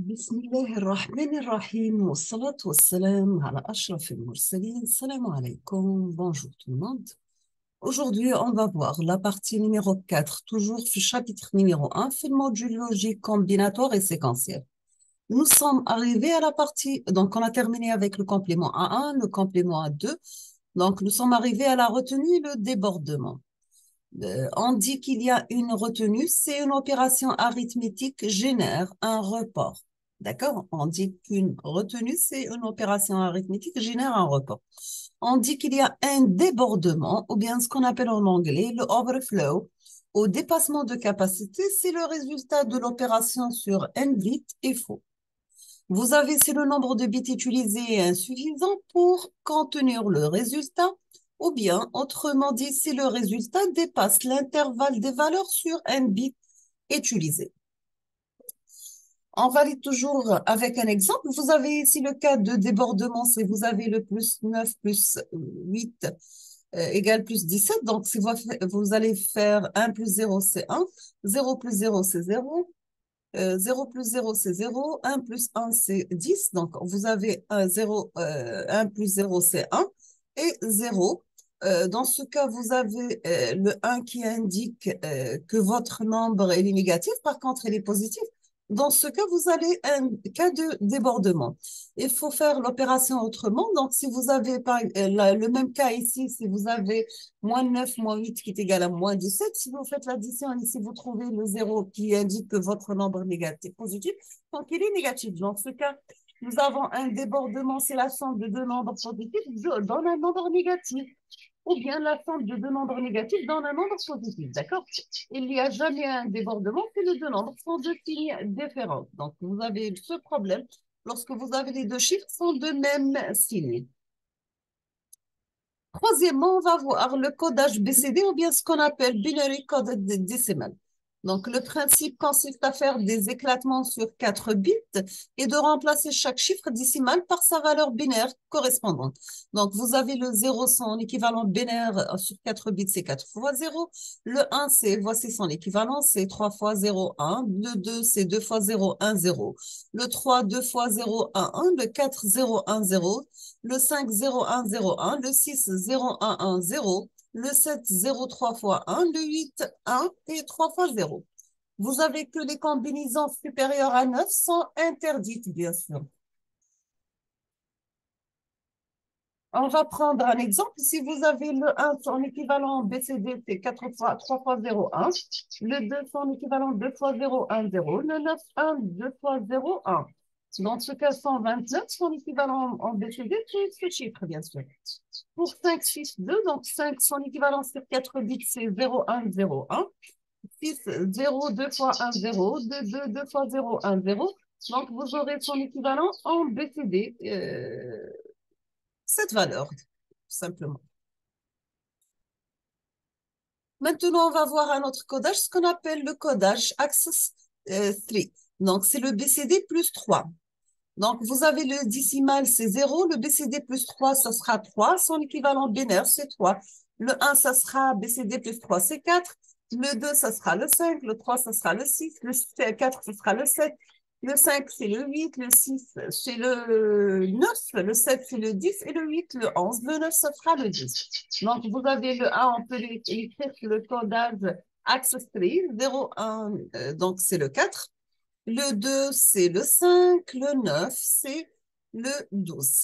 بسم الله الرحمن الرحيم والصلاة والسلام على أشرف المرسلين. Salam alaikum. Bonjour tout le monde. Aujourd'hui, on va voir la partie numéro 4, toujours le chapitre numéro 1, في module logique combinatoire et séquentiel. Nous sommes arrivés à la partie, donc on a terminé avec le complément A1, le complément A2. Donc nous sommes arrivés à la retenue et le débordement. On dit qu'il y a une retenue, c'est une opération arithmétique génère un report. D'accord? On dit qu'une retenue, c'est une opération arithmétique génère un report. On dit qu'il y a un débordement, ou bien ce qu'on appelle en anglais le overflow, au dépassement de capacité, c'est le résultat de l'opération sur n bits est faux. Vous avez, c'est le nombre de bits utilisés insuffisant pour contenir le résultat, ou bien, autrement dit, si le résultat dépasse l'intervalle des valeurs sur n bits utilisés. On valide toujours avec un exemple. Vous avez ici le cas de débordement, c'est vous avez le plus 9 plus 8 égale plus 17. Donc, si vous allez faire 1 plus 0, c'est 1. 0 plus 0, c'est 0. 0 plus 0, c'est 0. 1 plus 1, c'est 10. Donc, vous avez 1 plus 0, c'est 1. Et 0. Dans ce cas, vous avez le 1 qui indique que votre nombre est négatif. Par contre, il est positif. Dans ce cas, vous avez un cas de débordement. Il faut faire l'opération autrement. Donc, si vous avez le même cas ici, si vous avez moins 9, moins 8 qui est égal à moins 17, si vous faites l'addition ici, vous trouvez le 0 qui indique que votre nombre est négatif, positif, donc il est négatif. Dans ce cas, nous avons un débordement, c'est la somme de deux nombres positifs donne un nombre négatif. Ou bien la somme de deux nombres négatifs donne un nombre positif, d'accord? Il n'y a jamais un débordement que les deux nombres sont de signes différents. Donc, vous avez ce problème lorsque vous avez les deux chiffres sont de même signe. Troisièmement, on va voir le codage BCD ou bien ce qu'on appelle Binary Coded Decimal. Donc, le principe consiste à faire des éclatements sur 4 bits et de remplacer chaque chiffre décimal par sa valeur binaire correspondante. Donc, vous avez le 0, son équivalent binaire sur 4 bits, c'est 4 fois 0. Le 1, voici son équivalent, c'est 3 fois 0, 1. Le 2, c'est 2 fois 0, 1, 0. Le 3, 2 fois 0, 1, 1. Le 4, 0, 1, 0. Le 5, 0, 1, 0, 1. Le 6, 0, 1, 1, 0. Le 7, 0, 3 fois 1. Le 8, 1 et 3 fois 0. Vous avez que les combinaisons supérieures à 9 sont interdites, bien sûr. On va prendre un exemple. Si vous avez le 1, son équivalent BCD, c'est 4 fois, 3 fois 0, 1. Le 2, son équivalent 2 fois 0, 1, 0. Le 9, 1, 2 fois 0, 1. Dans ce cas, 129, son équivalent en BCD, c'est ce chiffre, bien sûr. Pour 5, 6, 2, donc 5, son équivalent sur 4 bits, c'est 0, 1, 0, 1. 6, 0, 2 fois 1, 0. 2, 2, 2 fois 0, 1, 0. Donc, vous aurez son équivalent en BCD, cette valeur, tout simplement. Maintenant, on va voir un autre codage, ce qu'on appelle le codage Access 3. Donc, c'est le BCD plus 3. Donc, vous avez le décimal, c'est 0. Le BCD plus 3, ça sera 3. Son équivalent binaire, c'est 3. Le 1, ça sera BCD plus 3, c'est 4. Le 2, ça sera le 5. Le 3, ça sera le 6. Le 4, ça sera le 7. Le 5, c'est le 8. Le 6, c'est le 9. Le 7, c'est le 10. Et le 8, le 11. Le 9, ça sera le 10. Donc, vous avez le 1, on peut l'écrire le codage Access 3, 0, 1, donc c'est le 4. Le 2, c'est le 5. Le 9, c'est le 12.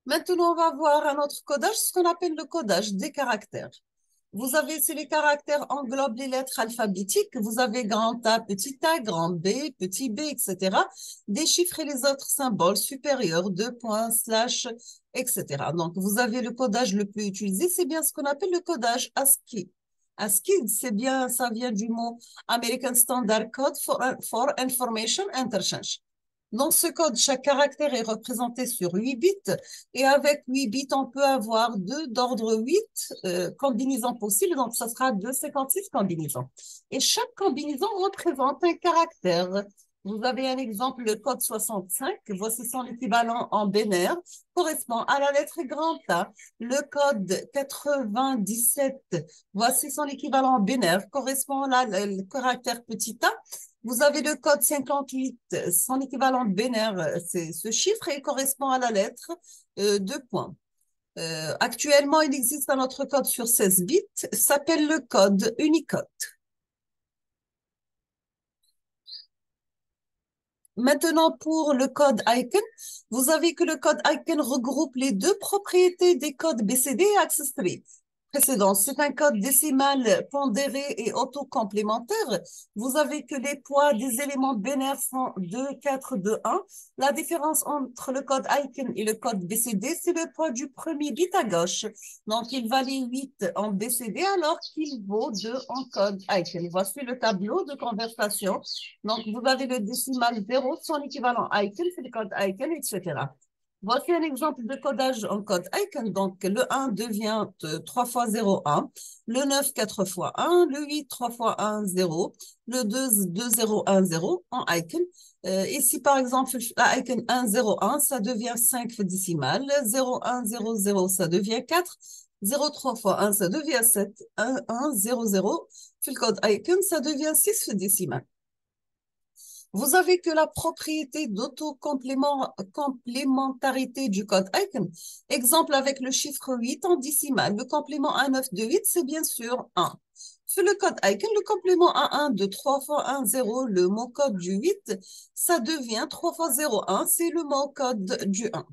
Maintenant, on va voir un autre codage, ce qu'on appelle le codage des caractères. Vous avez, si les caractères englobent les lettres alphabétiques, vous avez grand A, petit a, grand B, petit b, etc. Des chiffres et les autres symboles supérieurs, deux points, slash, etc. Donc, vous avez le codage le plus utilisé, c'est bien ce qu'on appelle le codage ASCII. ASCII, c'est bien, ça vient du mot American Standard Code for Information Interchange. Dans ce code, chaque caractère est représenté sur 8 bits et avec 8 bits, on peut avoir deux d'ordre 8 combinaisons possibles. Donc, ça sera 256 combinaisons. Et chaque combinaison représente un caractère Vous avez un exemple, le code 65. Voici son équivalent en binaire, correspond à la lettre grand A. Le code 97, voici son équivalent en binaire, correspond à le caractère petit a. Vous avez le code 58, son équivalent binaire, c'est ce chiffre et correspond à la lettre 2 points. Actuellement, il existe un autre code sur 16 bits, s'appelle le code Unicode. Maintenant, pour le code icon, vous avez que le code icon regroupe les deux propriétés des codes BCD et Access 3 précédents. C'est un code décimal pondéré et auto-complémentaire. Vous avez que les poids des éléments binaires sont 2, 4, 2, 1. La différence entre le code icon et le code BCD, c'est le poids du premier bit à gauche. Donc, il valait 8 en BCD alors qu'il vaut 2 en code icon. Voici le tableau de conversation. Donc, vous avez le décimal 0, son équivalent icon, c'est le code icon, etc. Voici un exemple de codage en code icon. Donc, le 1 devient 3 fois 0, 1. Le 9, 4 fois 1. Le 8, 3 fois 1, 0. Le 2, 2, 0, 1, 0 en icon. Ici, par exemple, la icon 1, 0, 1, ça devient 5 décimales. 0, 1, 0, 0, ça devient 4. 0, 3 fois 1, ça devient 7. 1, 1, 0, 0. Le code icon, ça devient 6 décimales. Vous avez que la propriété d'auto-complémentarité du code icon. Exemple avec le chiffre 8 en décimale. Le complément A9 de 8, c'est bien sûr 1. Sur le code icon, le complément A1 de 3 fois 1, 0, le mot code du 8, ça devient 3 fois 0, 1, c'est le mot code du 1.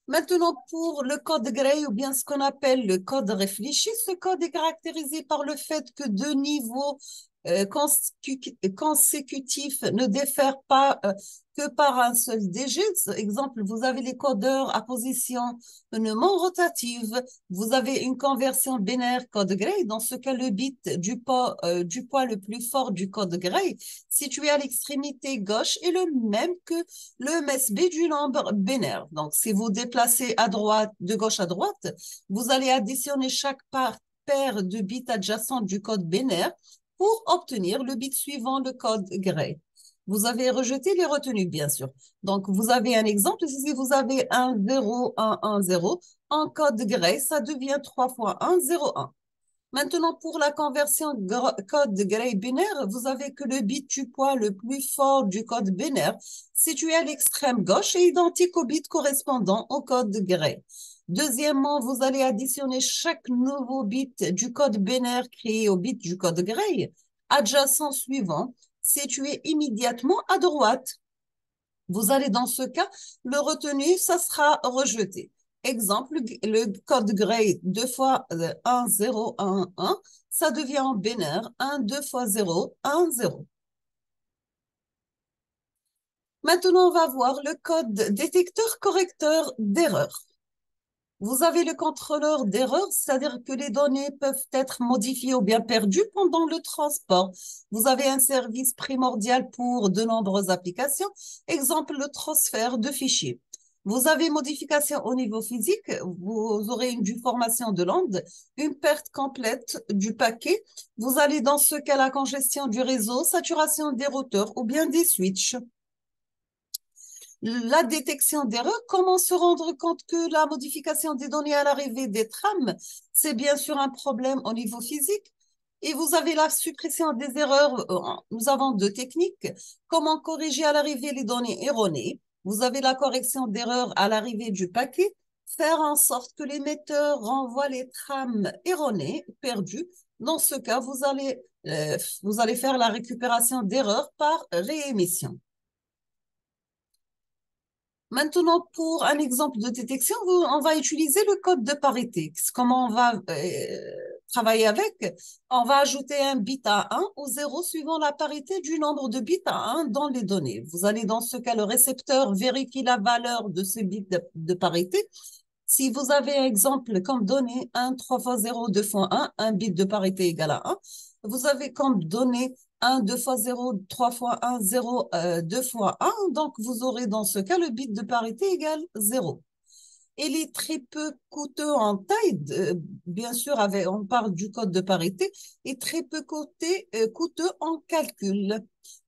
Maintenant, pour le code Gray ou bien ce qu'on appelle le code réfléchi, ce code est caractérisé par le fait que deux niveaux consécutifs ne diffèrent pas que par un seul digit. Exemple, vous avez les codeurs à position non rotative. Vous avez une conversion binaire code Gray. Dans ce cas, le bit du poids le plus fort du code Gray, situé à l'extrémité gauche, est le même que le MSB du nombre binaire. Donc, si vous déplacez à droite, de gauche à droite, vous allez additionner chaque paire de bits adjacents du code binaire pour obtenir le bit suivant le code Gray. Vous avez rejeté les retenues, bien sûr. Donc, vous avez un exemple. Si vous avez 1, 0, 1, 1, 0, en code Gray, ça devient 3 fois 1, 0, 1. Maintenant, pour la conversion code Gray binaire, vous avez que le bit du poids le plus fort du code binaire situé à l'extrême gauche et identique au bit correspondant au code Gray. Deuxièmement, vous allez additionner chaque nouveau bit du code binaire créé au bit du code Gray adjacent suivant, situé immédiatement à droite. Vous allez dans ce cas, le retenu, ça sera rejeté. Exemple, le code Gray 2 fois 1, 0, 1, 1, ça devient en binaire 1, 2 fois 0, 1, 0. Maintenant, on va voir le code détecteur-correcteur d'erreur. Vous avez le contrôleur d'erreur, c'est-à-dire que les données peuvent être modifiées ou bien perdues pendant le transport. Vous avez un service primordial pour de nombreuses applications, exemple le transfert de fichiers. Vous avez modification au niveau physique, vous aurez une déformation de l'onde, une perte complète du paquet. Vous allez dans ce cas la congestion du réseau, saturation des routeurs ou bien des switches. La détection d'erreurs, comment se rendre compte que la modification des données à l'arrivée des trames, c'est bien sûr un problème au niveau physique. Et vous avez la suppression des erreurs. Nous avons deux techniques. Comment corriger à l'arrivée les données erronées? Vous avez la correction d'erreurs à l'arrivée du paquet. Faire en sorte que l'émetteur renvoie les trames erronées, perdues. Dans ce cas, vous allez faire la récupération d'erreurs par réémission. Maintenant, pour un exemple de détection, on va utiliser le code de parité. Comment on va travailler avec? On va ajouter un bit à 1 ou 0 suivant la parité du nombre de bits à 1 dans les données. Vous allez dans ce cas, le récepteur vérifie la valeur de ce bit de parité. Si vous avez un exemple comme donnée 1, 3 fois 0, 2 fois 1 bit de parité égale à 1, vous avez comme donnée 1, 2 fois 0, 3 fois 1, 0, 2 fois 1. Donc, vous aurez dans ce cas le bit de parité égale 0. Il est très peu coûteux en taille, bien sûr, on parle du code de parité, et très peu coûteux en calcul.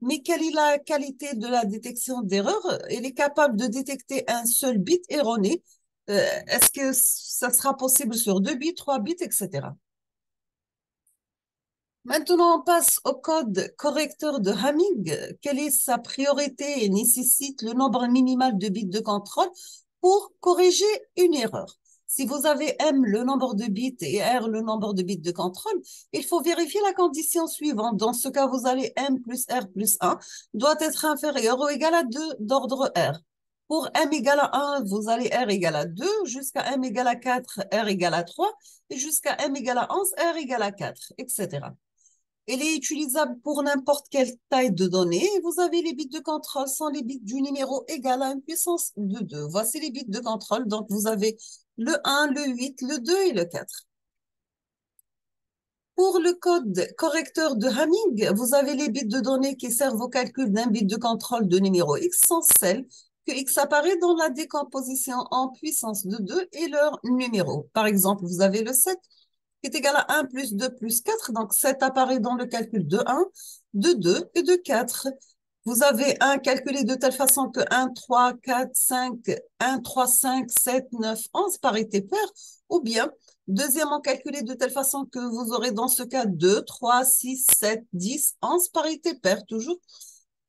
Mais quelle est la qualité de la détection d'erreur? Il est capable de détecter un seul bit erroné. Est-ce que ça sera possible sur 2 bits, 3 bits, etc. Maintenant, on passe au code correcteur de Hamming. Quelle est sa priorité et nécessite le nombre minimal de bits de contrôle pour corriger une erreur? Si vous avez M, le nombre de bits, et R, le nombre de bits de contrôle, il faut vérifier la condition suivante. Dans ce cas, vous allez M plus R plus 1 doit être inférieur ou égal à 2 d'ordre R. Pour M égale à 1, vous allez R égale à 2, jusqu'à M égale à 4, R égale à 3, et jusqu'à M égale à 11, R égale à 4, etc. Elle est utilisable pour n'importe quelle taille de données. Vous avez les bits de contrôle sans les bits du numéro égal à une puissance de 2. Voici les bits de contrôle. Donc, vous avez le 1, le 8, le 2 et le 4. Pour le code correcteur de Hamming, vous avez les bits de données qui servent au calcul d'un bit de contrôle de numéro X sans celle que X apparaît dans la décomposition en puissance de 2 et leur numéro. Par exemple, vous avez le 7 qui est égal à 1 plus 2 plus 4. Donc, 7 apparaît dans le calcul de 1, de 2 et de 4. Vous avez 1 calculé de telle façon que 1, 3, 4, 5, 1, 3, 5, 7, 9, 11 parité pair, ou bien deuxièmement calculé de telle façon que vous aurez dans ce cas 2, 3, 6, 7, 10, 11 parité pair toujours.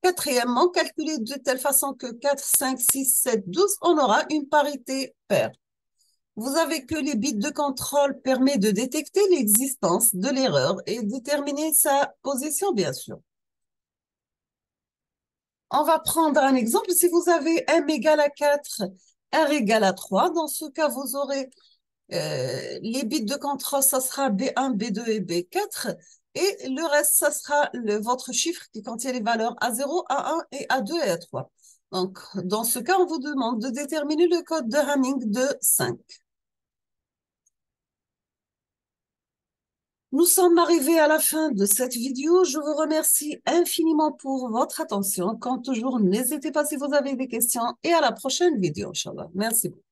Quatrièmement, calculé de telle façon que 4, 5, 6, 7, 12, on aura une parité paire. Vous avez que les bits de contrôle permettent de détecter l'existence de l'erreur et déterminer sa position, bien sûr. On va prendre un exemple. Si vous avez M égale à 4, R égale à 3, dans ce cas, vous aurez les bits de contrôle, ça sera B1, B2 et B4. Et le reste, ça sera votre chiffre qui contient les valeurs A0, A1 et A2 et A3. Donc, dans ce cas, on vous demande de déterminer le code de Hamming de 5. Nous sommes arrivés à la fin de cette vidéo. Je vous remercie infiniment pour votre attention. Comme toujours, n'hésitez pas si vous avez des questions et à la prochaine vidéo, Inch'Allah. Merci beaucoup.